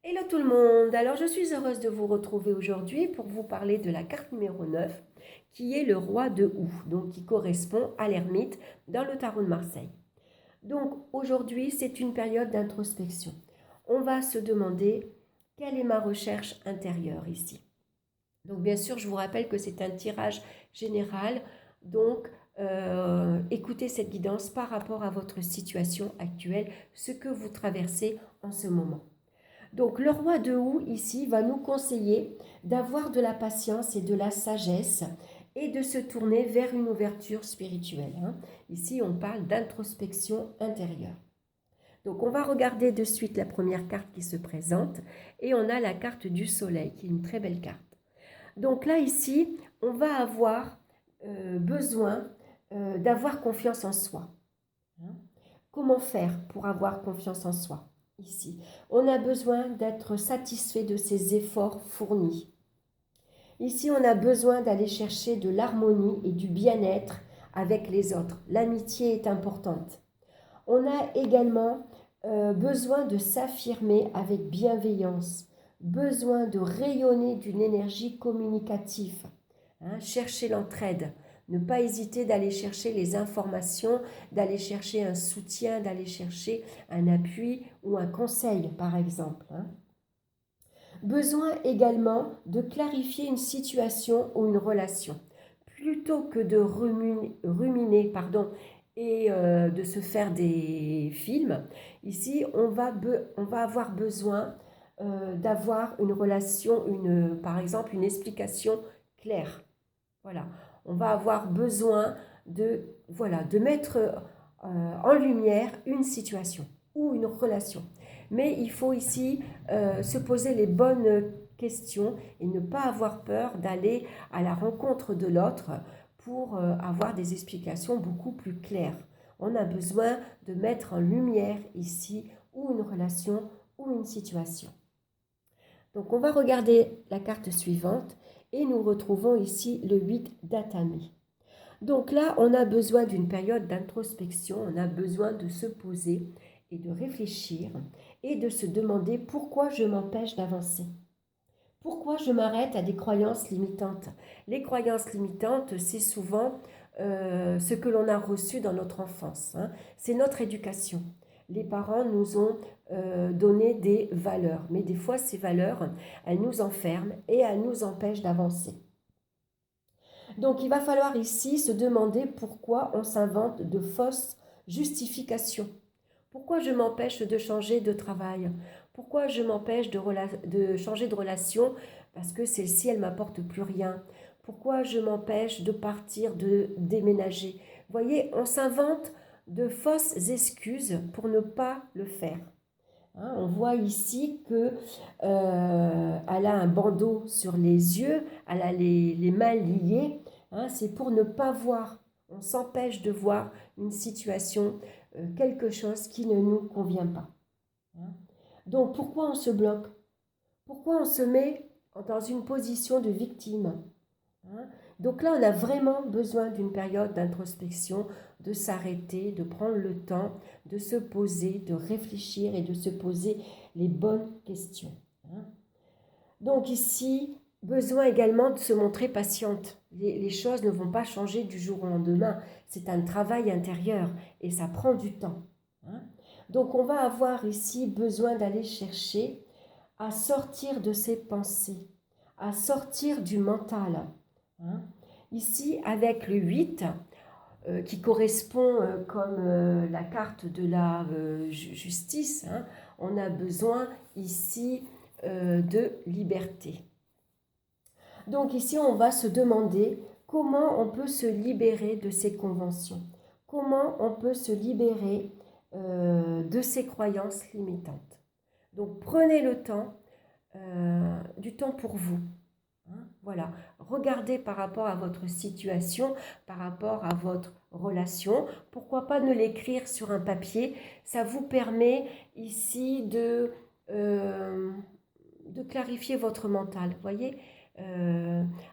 Hello tout le monde, alors je suis heureuse de vous retrouver aujourd'hui pour vous parler de la carte numéro 9 qui est le roi de Houx, donc qui correspond à l'ermite dans le tarot de Marseille. Donc aujourd'hui c'est une période d'introspection. On va se demander quelle est ma recherche intérieure ici. Donc bien sûr je vous rappelle que c'est un tirage général, donc écoutez cette guidance par rapport à votre situation actuelle, ce que vous traversez en ce moment. Donc le roi de Houx ici va nous conseiller d'avoir de la patience et de la sagesse et de se tourner vers une ouverture spirituelle. Ici on parle d'introspection intérieure. Donc on va regarder de suite la première carte qui se présente et on a la carte du soleil qui est une très belle carte. Donc là ici on va avoir besoin d'avoir confiance en soi. Comment faire pour avoir confiance en soi? Ici, on a besoin d'être satisfait de ses efforts fournis. Ici, on a besoin d'aller chercher de l'harmonie et du bien-être avec les autres. L'amitié est importante. On a également besoin de s'affirmer avec bienveillance, besoin de rayonner d'une énergie communicative, chercher l'entraide, ne pas hésiter d'aller chercher les informations, d'aller chercher un soutien, d'aller chercher un appui ou un conseil par exemple. Besoin également de clarifier une situation ou une relation. Plutôt que de ruminer et de se faire des films, ici on va avoir besoin d'avoir une relation, par exemple une explication claire. Voilà, on va avoir besoin de mettre en lumière une situation ou une relation. Mais il faut ici se poser les bonnes questions et ne pas avoir peur d'aller à la rencontre de l'autre pour avoir des explications beaucoup plus claires. On a besoin de mettre en lumière ici ou une relation ou une situation. Donc on va regarder la carte suivante et nous retrouvons ici le 8 d'Atami. Donc là, on a besoin d'une période d'introspection, on a besoin de se poser et de réfléchir et de se demander pourquoi je m'empêche d'avancer. Pourquoi je m'arrête à des croyances limitantes? Les croyances limitantes, c'est souvent ce que l'on a reçu dans notre enfance. C'est notre éducation. Les parents nous ont donné des valeurs, mais des fois ces valeurs, elles nous enferment et elles nous empêchent d'avancer. Donc il va falloir ici se demander pourquoi on s'invente de fausses justifications. Pourquoi je m'empêche de changer de travail? Pourquoi je m'empêche de changer de relation? Parce que celle-ci, elle ne m'apporte plus rien. Pourquoi je m'empêche de partir, de déménager? Vous voyez, on s'invente de fausses excuses pour ne pas le faire. On voit ici qu'elle a un bandeau sur les yeux, elle a les mains liées. C'est pour ne pas voir. On s'empêche de voir une situation, quelque chose qui ne nous convient pas. Donc pourquoi on se bloque? Pourquoi on se met dans une position de victime? Donc là, on a vraiment besoin d'une période d'introspection, de s'arrêter, de prendre le temps, de se poser, de réfléchir et de se poser les bonnes questions. Donc ici, besoin également de se montrer patiente. Les choses ne vont pas changer du jour au lendemain. C'est un travail intérieur et ça prend du temps. Donc on va avoir ici besoin d'aller chercher à sortir de ses pensées, à sortir du mental. Ici, avec le 8, qui correspond comme la carte de la justice, on a besoin ici de liberté. Donc ici, on va se demander comment on peut se libérer de ces conventions, comment on peut se libérer de ces croyances limitantes. Donc prenez le temps, du temps pour vous. Voilà, regardez par rapport à votre situation, par rapport à votre relation. Pourquoi pas ne l'écrire sur un papier? Ça vous permet ici de clarifier votre mental. Vous voyez,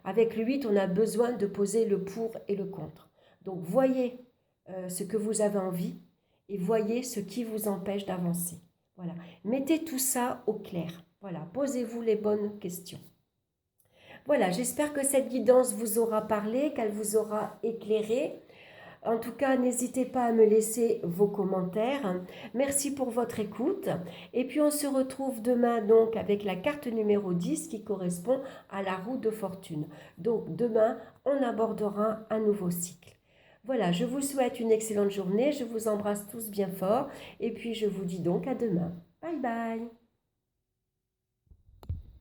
avec le 8, on a besoin de poser le pour et le contre. Donc voyez ce que vous avez envie et voyez ce qui vous empêche d'avancer. Voilà, mettez tout ça au clair. Voilà, posez-vous les bonnes questions. Voilà, j'espère que cette guidance vous aura parlé, qu'elle vous aura éclairé. En tout cas, n'hésitez pas à me laisser vos commentaires. Merci pour votre écoute. Et puis, on se retrouve demain donc avec la carte numéro 10 qui correspond à la roue de fortune. Donc, demain, on abordera un nouveau cycle. Voilà, je vous souhaite une excellente journée. Je vous embrasse tous bien fort. Et puis, je vous dis donc à demain. Bye bye.